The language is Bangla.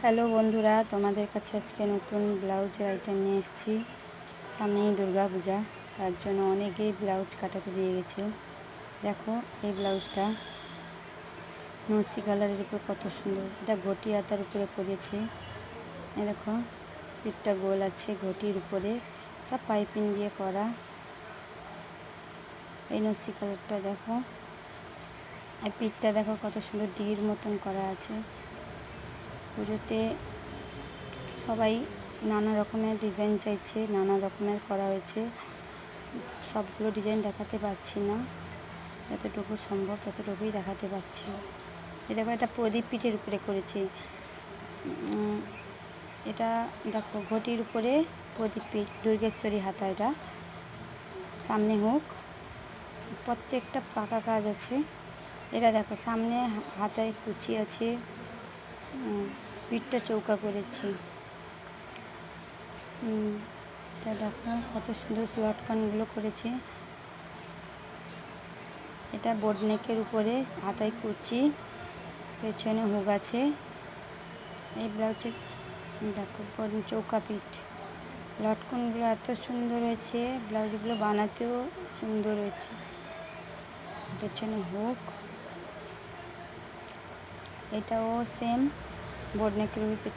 হ্যালো বন্ধুরা, তোমাদের কাছে আজকে নতুন ব্লাউজের আইটেম নিয়ে এসেছি। সামনেই দুর্গা পূজা, তার জন্য অনেকেই ব্লাউজ কাটাতে দিয়ে গেছে। দেখো এই ব্লাউজটা নসি কালারের উপর কত সুন্দর, এটা ঘটি হাতার উপরে করেছি। এই দেখো পিঠটা গোল আছে, ঘটির উপরে সব পাইপিং দিয়ে করা। এই নসি কালারটা দেখো, এই পিঠটা দেখো কত সুন্দর ডির মতন করা আছে। পুজোতে সবাই নানা রকমের ডিজাইন চাইছে, নানা রকমের করা হয়েছে। সবগুলো ডিজাইন দেখাতে পারছি না, যতটুকু সম্ভব ততটুকুই দেখাতে পারছি। এই দেখো এটা প্রদীপ পিঠের উপরে করেছি। এটা দেখো ঘটির উপরে প্রদীপ পিঠ, দুর্গেশ্বরী হাতা। এটা সামনে হোক, প্রত্যেকটা পাকা কাজ আছে। এটা দেখো সামনে হাতায় কুচি আছে, পিঠটা চৌকা করেছি। এটা দেখো কত সুন্দর লটকনগুলো করেছি। এটা বোর্ড নেকের উপরে হাতায় কুচি, পেছনে হুক আছে। এই ব্লাউজে দেখো চৌকা পিঠ, লটকনগুলো এত সুন্দর হয়েছে, ব্লাউজগুলো বানাতেও সুন্দর হয়েছে। পেছনে হুক, এটাও সেম বোর্ড নেকের উপর